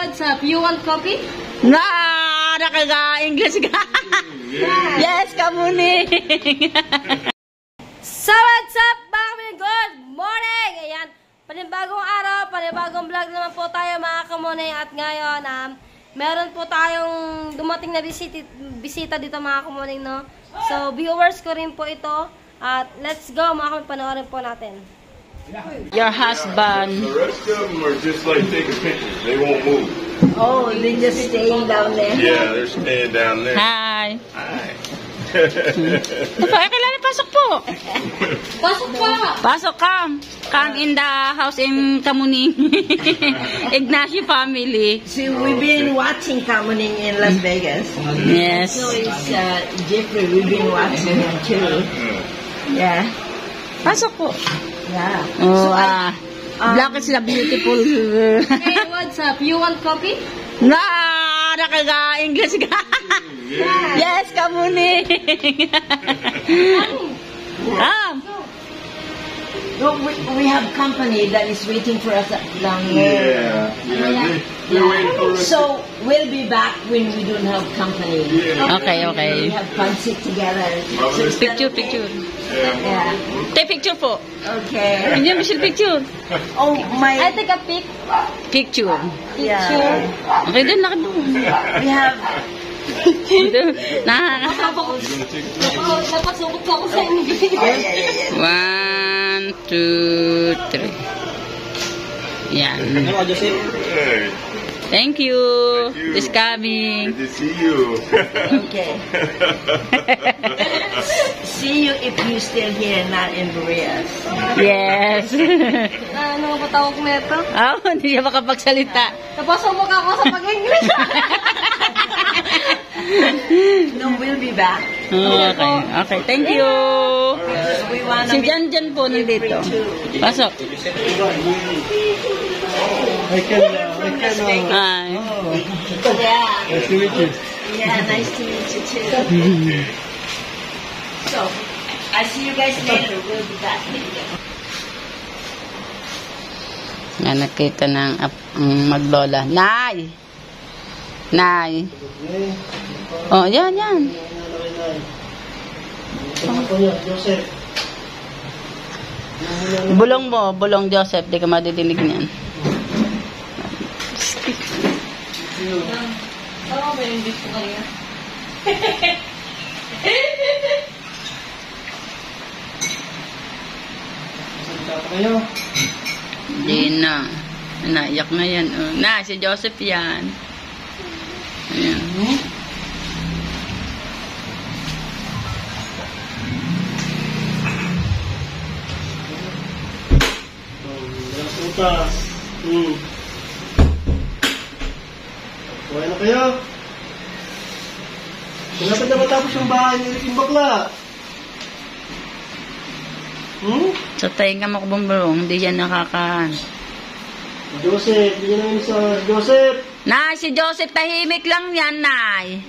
what's up? You want coffee? Na, nakaga-English ka. Yes, kamuning. So what's up mga kamuning? Good morning! Ayan, panibagong araw, panibagong vlog naman po tayo mga kamuning. At ngayon, meron po tayong dumating na bisita dito mga kamuning, no? So, viewers ko rin po ito. At let's go mga kamuning, panoorin po natin. Your husband. The rest of them are just like taking pictures. They won't move. Oh, they're just staying down there. Yeah, they're staying down there. Hi. Hi. Kailangan pasok po. Pasok pa! Pasok ka. Come in the house in Kamuning. Ignacio family. See, we've been watching Kamuning in Las Vegas. Yes. So it's Jeffrey. We've been watching him too. Yeah. Pasok po. Yeah. Oh, black is the beautiful. Hey, what's up? You want coffee? Na, nakaga-English ka. Yes, kamuning. No, we have company that is waiting for us down there. They're waiting for us. So we'll be back when we don't have company. Okay. We have fun sit together. So it's Picture. yeah. Take picture po. Okay. Hindi mo picture. Oh I my. take a pic. Picture. Yeah. Okay din, nakadoon. We have. Napasukot ko ako sa English. 1, 2, 3. Yan. Hey, Thank you. Thank you. It's coming. good to see you. Okay. See you if you're still here, not in Maria's. Yes. Ano ba tawag mo ito? Hindi siya makapagsalita. Napasok mo ka ako sa pag-English. No, we'll be back. Okay. Thank you. We wanna Si meet Jan po nandito. Pasok. Hi. Hi. Yeah. Nice to meet you. Yeah, nice to meet you too. So, I'll see you guys later. We'll be back. Nga nakita ng maglola. Nay! Oh, yan. Bulong Joseph, di ka madidinig niyan. Tama ba yung English ko kanina? Hindi na. Naiyak na yan. Oh. Na, si Joseph yan. Ayan. Putas. Kuha na kayo. Malapit na matapos yung bahay niyo yung bakla. Sa tainga mo ko bumulong, hindi yan nakakaan. Joseph, bigyan namin sa Joseph. Nay, si Joseph tahimik lang yan, Nay.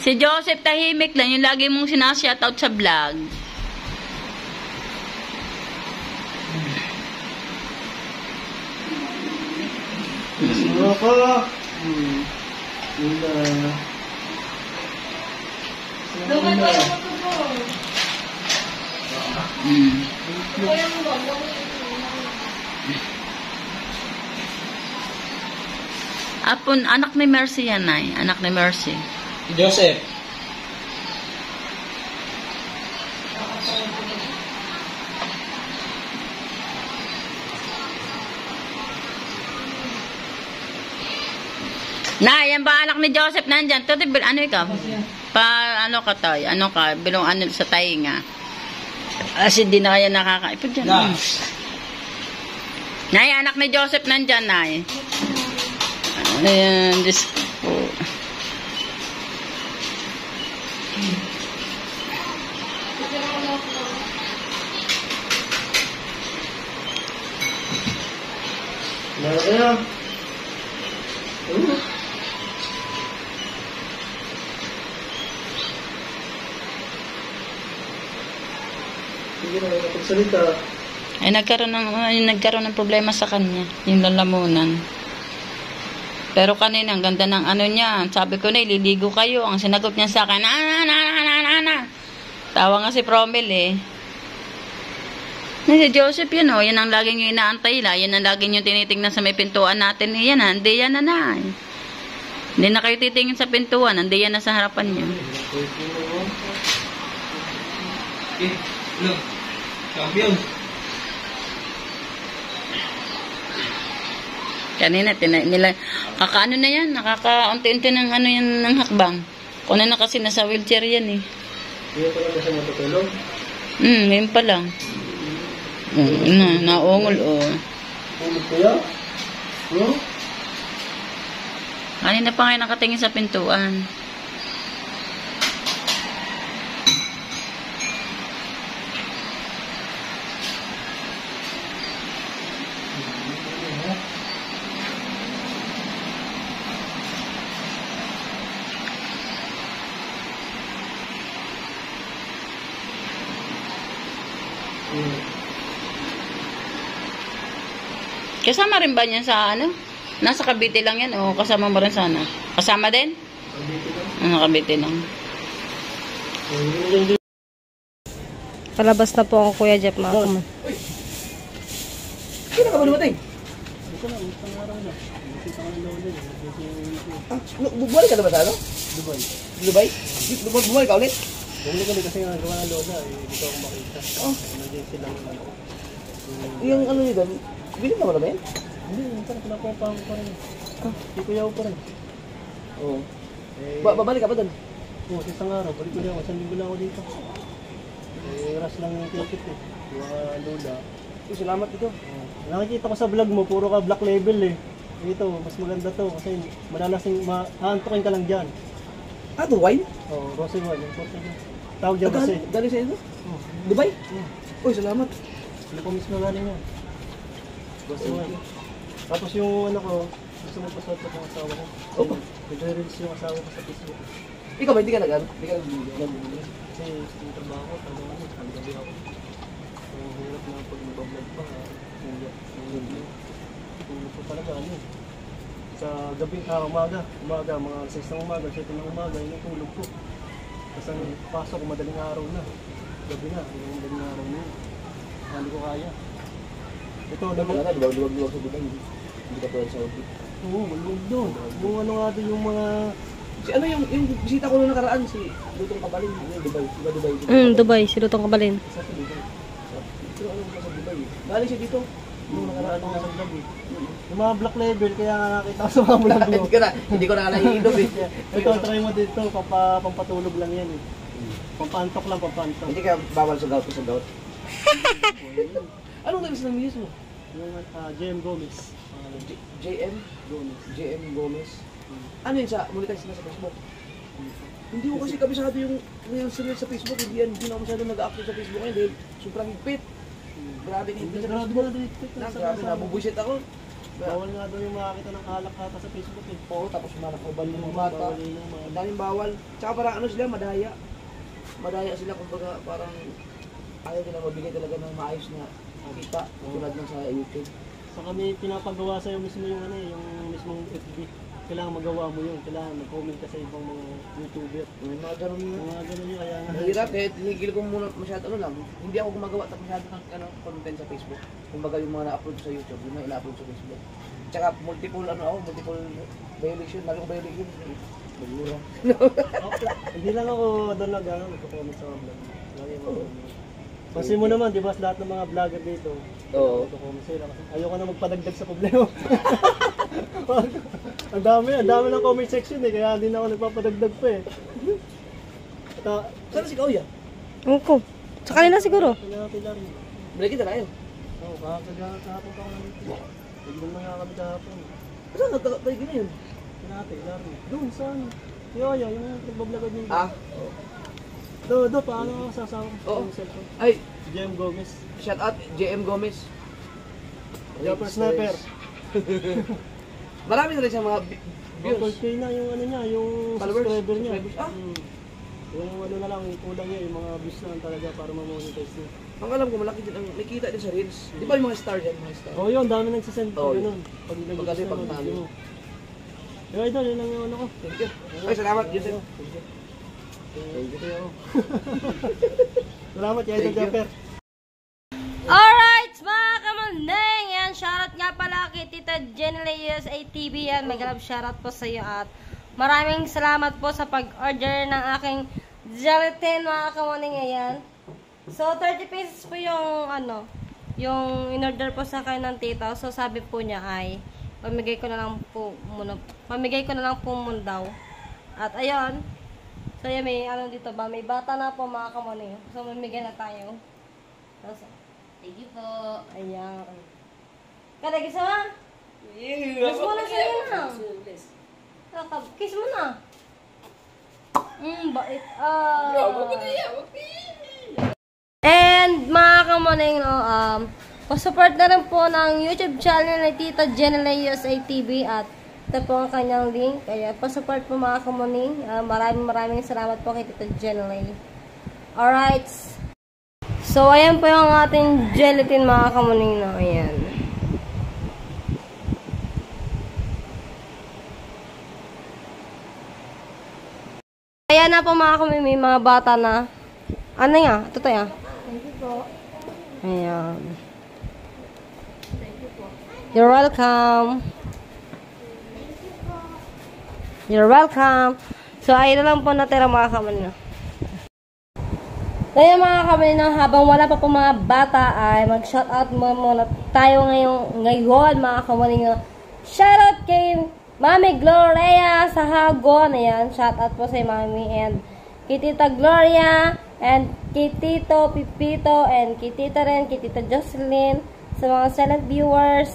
Si Joseph tahimik lang. Yung lagi mong sinashoutout sa vlog. Sino ka? Linda. Lumat ko yung matubong. Kaya mo ba? Apon, anak ni Mercy yan, Nay. Anak ni Mercy. Joseph. Nay, yan ba anak ni Joseph nandyan? Toto, ano ikaw? Ano ka tayo? Ano ka? Bilong ano sa tainga. Kasi di na kaya nakakaipag dyan. Nay, anak ni Joseph nandyan, Nay. Ayan, Diyos po. Meron kayo. Hindi na nakapagsalita. Ay, nagkaroon ng problema sa kanya. Yung lalamunan. Pero kanina, ang ganda ng ano niya. Sabi ko na, ililigo kayo. Ang sinagot niya sa akin, Tawa nga si Promel eh. Si Joseph yun oh, yan ang laging yung inaantay la. Yan ang laging yung tinitingnan sa may pintuan natin. Yan na, hindi yan na. Hindi na kayo titingin sa pintuan, hindi yan na sa harapan niya. Kanina, nila, kakaano na yan, nakakaunti-unti ng ano yan ng hakbang. Kung na kasi nasa wheelchair yan eh. Hindi pa lang kasi matutulog. Ngayon pa lang. Naungol oh. Tulog kaya? Kanina pa kayo nakatingin sa pintuan. Kasama rin ba niya sa ano? Nasa Cavite lang yan o kasama mo rin sana? Kasama din? Cavite lang. Palabas na po ako, Kuya Jeff, mga kamo. Sino ka ba dumating? Bumalik ka na ba sa ano? Dubai. Dubai? Bumalik ka ulit? Bumalik kami kasi nga gawa ng lola. Dito ako makita. Emergency lang yung ano. Yung ano nito, bilhin na mo na ba yan? Hindi, parang pinapapahan ko pa rin. Hindi ko yaw pa rin. Oo. Eh, Babalik ka pa doon? Oo, sa isang araw. Balik ko lang ako. Isang linggo lang ako dito. Rush lang yung ticket eh. Mga lola. Salamat ito. Nakikita ko sa vlog mo, puro ka black label eh. Ito, mas maganda to kasi madalasing haantukin ka lang dyan. Dubai? Oo, Rosy Wine, important yun. Tawag dyan kasi. Galing sa ito? Dubai? Uy, salamat. Hindi ko mismo galing yan. Rosy Wine. Tapos yung ano ko, gusto mo pasot sa mga asawa ko. Opo. Nag-reels yung asawa ko sa Facebook. Ikaw ba, hindi ka nag-ano? Hindi ka nag-ano? Kasi yung trabaho ko, ang gabi ako. Ang hirap na pag nag-vlog pa, tulog ko talaga ano. Sa gabi, umaga, mga 6 ng umaga, 7 ng umaga, yun ang tulog ko. Kasi ang pasok, madaling araw na. Gabi na, yung madaling araw na yun. Hindi ko kaya. Ito, Duwag sa Dubai. Hindi ka pwede sa Dubai. oo, maluwag doon. Yung ano nga doon, yung mga... Si ano yung bisita ko nung nakaraan, si Lutong Kabalin, yung Dubai. Diba Dubai? Dubai, si Lutong Kabalin. Isa sa Dubai. Pero ano ba sa Dubai? Galing siya dito. Yung nakaraan ko sa vlog eh. Yung mga black label, kaya nga nakita ko sa mga vlog mo. Hindi ko na naiinom eh. Ito, try mo dito, pampatulog lang yan eh. Pampantok lang, pampantok. Hindi ka bawal sa gout sa gout. Anong nabis ng misis mo? Yung JM Gomez. JM? Gomez. JM Gomez. Ano yun sa, muli kasi sa Facebook? Hindi ko kasi kabisado yung sunod sa Facebook. Hindi na ako masyado nag-active sa Facebook ngayon dahil sobrang higpit. Grabe na higpit sa Facebook. Grabe, nabubuisit ako. Bawal nga daw yung makakita ng alak ata sa Facebook eh. Oo, tapos manakabal yung mata. Bawal yun yung mga... Ang daming bawal. Tsaka parang ano sila, madaya. Madaya sila kumbaga parang ayaw nila mabigay talaga ng maayos na kita. Tulad ng sa YouTube. So kami pinapagawa sa'yo mismo yung ano eh, yung mismong FB. Kailangan magawa mo yun. Kailangan mag-comment ka sa ibang mga YouTuber. May mga ganun Yung mga ganun yun, kaya nga. Mahirap eh, tinigil ko muna masyado ano lang. Hindi ako gumagawa at masyado ng content sa Facebook. Kumbaga yung mga na-upload sa YouTube, yung mga ina-upload sa Facebook. Tsaka multiple violation, lalo ko violation. Bagura. Hindi lang ako doon nagko-comment sa mga vlog. Lagi mo. Kasi mo naman, di ba, lahat ng mga vlogger dito, Oo. nagko-comment sila. Kasi ayoko na magpadagdag sa problema. ang dami ng comment section eh, kaya hindi na ako nagpapadagdag pa eh. Saan si Kauya? Opo. Sa kanila siguro. Pinapila rin. Balik kita tayo. Oo, kahapon pa ako nandito. Nagdun na nga kami kahapon. Saan tayo na yun? Pinapila rin. Doon, saan? Yoyo, yung nagbablogad niyo. Do, paano ako sasama ko Oo. sa cellphone? Ay, JM Gomez. shout out JM Gomez. Jumper Sniper. Marami na rin siyang mga views. 4K na yung ano niya, yung Followers? subscriber niya. Subscribers? Ah. Yung ano na lang, yung kulang niya, yung mga views na lang talaga para ma-monetize niya. Ang alam ko, malaki din ang nakita din sa Reels. Di ba yung mga star yan, mga star? Oh, yun, dami nagsisend pa Oo. ganun. Pag Pagkali, pag nag-gusto talo. mo. Yung idol, yun lang yung ano ko. Thank you. Ay, salamat, Joseph. Thank you. Salamat, Idol Thank you. Jumper. Alright, mga kamandeng, yan, shoutout nga pala kay Tita Jenny USA TV, yan, may galab shoutout po sa iyo at maraming salamat po sa pag-order ng aking gelatin, mga kamandeng, ayan. So, 30 pesos po yung, yung in-order po sa akin ng tita, so sabi po niya ay, pamigay ko na lang po muna daw. At ayun, so yan, may dito ba, may bata na po, mga kamandeng, so mamigay na tayo. Tapos, thank you po. Ayan. Kada, kiss mo na. Kiss mo na sa'yo na. Kiss mo na. Bait. And, mga kamoning, pa-support na rin po ng YouTube channel ni Tita Jenny USA TV at ito po ang kanyang link. Kaya, pa-support po mga kamoning. Maraming salamat po kay Tita Jenny. Alright. So, ayan po yung ating gelatin, mga kamuning, no? Ayan. Ayan na po, mga kamuning, may mga bata na. Ano nga? Ito tayo. Thank you po. Ayan. You're welcome. You're welcome. So, ayun na lang po natira, mga kamuning, no? Kaya mga kamalinaw, habang wala pa po mga bata ay mag-shoutout muna tayo ngayon mga kamalinaw. Shoutout kay Mami Gloria sa Hagon. Ayan, shoutout po sa Mami and kay Tita Gloria and kay Tito Pipito and kay Tita rin, kay Tita Jocelyn, sa mga silent viewers,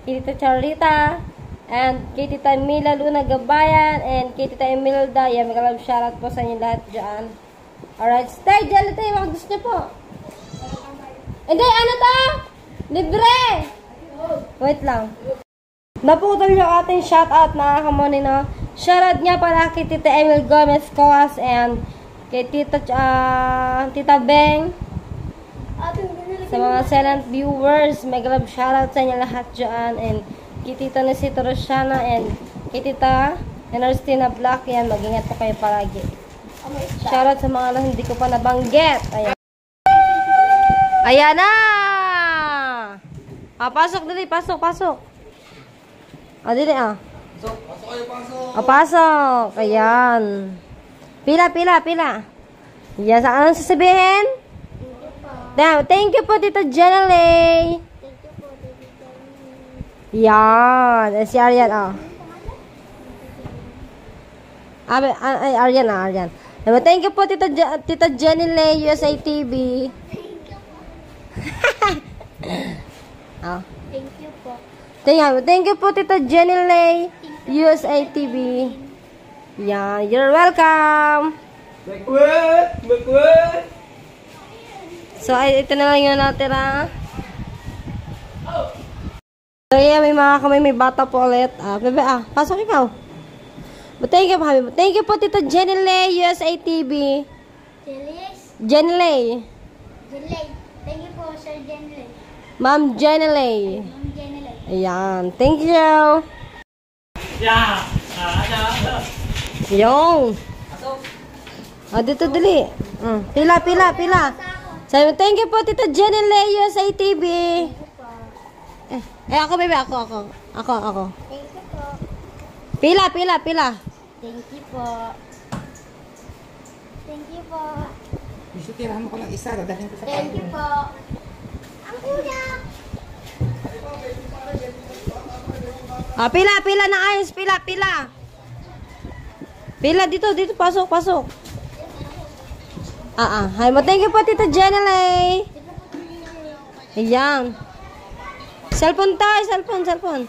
kay Tita Charita and kay Tita Mila Luna Gabayan and kay Tita Emilda. Ayan, may shoutout po sa inyo lahat dyan. Alright, stay gelatin, mga gusto niyo po. Hindi, ano to? Libre! Wait lang. Naputol yung ating shoutout, mga kamoning, no? Shoutout niya pala kay Tita Emil Gomez Coas and kay Tita Beng. Sa mga silent viewers, may grab shoutout sa inyo lahat dyan. And kay Tita Nesito Rosiana and kay Tita Enerstina Black. Yan, mag-ingat po kayo palagi. Shoutout sa mga hindi ko pa nabanggit. Ayan. Ayan na! Pasok dali. Pasok. Dili Pasok kayo, pasok. pasok. Ayan. Pila. Yan, saan anong sasabihin? Thank you po, Tita Jenny. Yan. Si Arian, Ay, Arian. Thank you po, Tita Jenny USA TV. Thank you po. Thank you po, Tita Jenny USA TV. Yeah, you're welcome. Makwet! So, ito na lang yung natira. So, yeah, may bata po ulit. Bebe, pasok ikaw. But thank you po, Tita Jenny USA TV. Jenny. Thank you po, Sir Jenley. Ma'am Jenny. Ma'am Jenley. Ayan, thank you. Yung. Dito dali. Pila. Sabi, thank you po, Tita Jenny USA TV. Ako, bebe, ako. Thank you po. Pila. Thank you po. Thank you po. Isutirahan mo ko ng isa, dadahin ko sa Thank you po. Ang kuya. Pila na ayos, pila. Pila dito, pasok. Hi mo, thank you po, Tita Jenny. Ayan. Cellphone tayo, cellphone.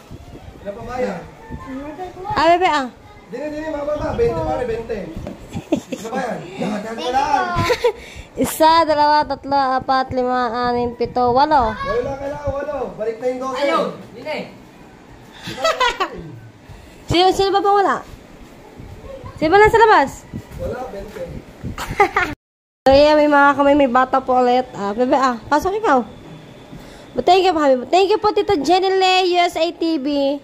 Ilan pa bayan? Bebe, Dini, mga bata. 20 pare, 20. Ilan ba yan? Dahan ka lang. 1, 2, 3, 4, 5, 6, 7, 8. Wala kailangan, walo. Balik na yung 12. Ayun, Dini. Sino ba wala? Sino ba nasa labas? Wala, 20. Kaya may bata po ulit. Bebe, pasok ikaw. But thank you po, Tita Jenny USA TV.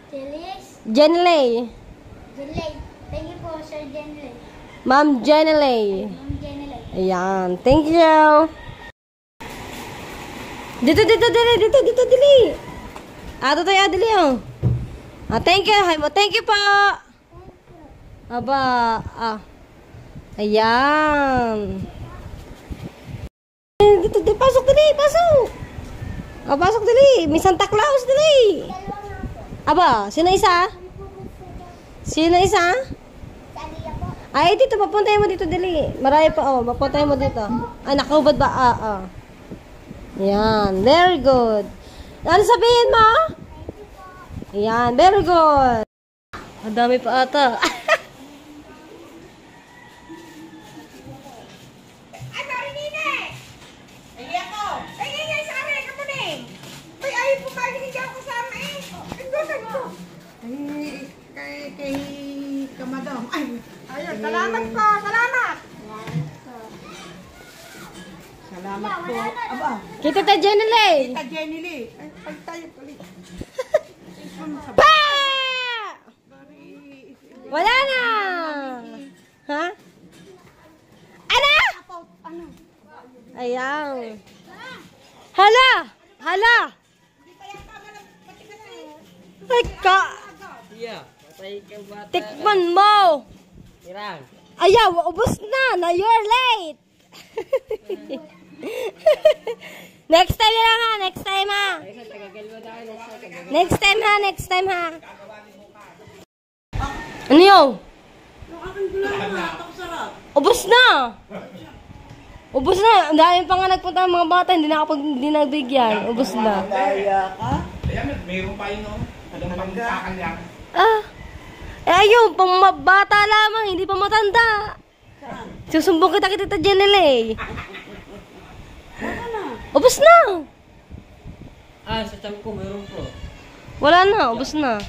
Jelis. Jenny. Jenlay. Thank you po, Sir Jenlay. Ma'am Jenny. Ma'am Jenlay. Ayan. Thank you. Dito, dili. Ito tayo, dili, oh. Thank you. Thank you po. Aba, Ayan. Dito, pasok, dili, pasok. Pasok, dili. May Santa Claus, dili. Aba, sino isa? Sino isa? Sa Aliyah po. Ay, dito, papuntahin mo dito, dili. Marami pa, papuntahin mo dito. Nakahubad ba? Yan, very good. Ano sabihin mo? Yan, very good. Ang dami pa ata. Ay, Marinine! Ay, ako! Ay, ngay, sari, ka ni! Ay, ayaw pumayag, hindi ako kasama eh! Ito. Kay Kamadong. Ay, ayun, salamat po, salamat! Salamat po. Aba, Kita ta Jenny. Tita Jenny Lee. Ay, tayo ulit. Pa! Wala na. Ha? Ano? Ayan. Hala! Teka. Tikman mo. Ayaw, ubos na. You're late. Next time na lang ha. Next time ha. Ano yun? Ubos na. Ang dami pa nga nagpunta ng mga bata. Hindi nagbigyan. Ubos na. Ayun, pang bata lamang, hindi pa matanda. Susumbong kita Tita Jenny. Ubus na. Sa tiyan ko, mayroon po. Wala na, ubus na.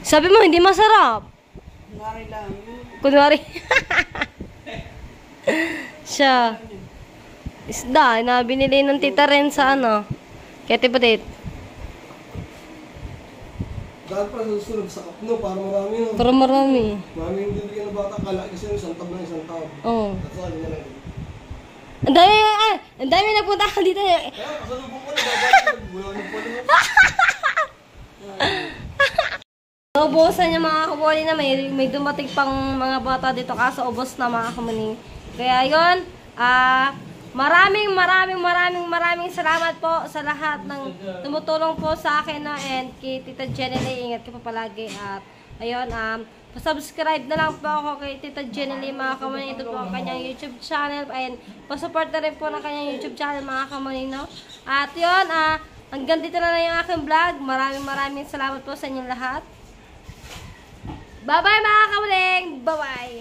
Sabi mo, hindi masarap. Kunwari. Siya. Isda, na binili ng Tita Ren sa Kaya tipatit. Dahil pa susunod sa kapno, para marami yun. Pero marami. Marami yung bibigyan ng bata, kala kasi yung isang tab ng isang tao. Oo. At sabi na lang. Ang dami nagpunta ka dito. Kaya, kasalubong ko na, wala nang pala. Ubusan niya mga kabuli na may dumating pang mga bata dito kaso ubos na mga kamaning. Kaya yun, maraming salamat po sa lahat ng tumutulong po sa akin and kay Tita Jenny. Ingat ka pa palagi at ayun, pasubscribe na lang po ako kay Tita Jenny mga kamaning. Ito po ang kanyang YouTube channel and pasupport na rin po ng kanyang YouTube channel mga kamaning, no? At yun, hanggang dito na yung aking vlog. Maraming salamat po sa inyong lahat. Bye-bye mga kamaning! Bye-bye!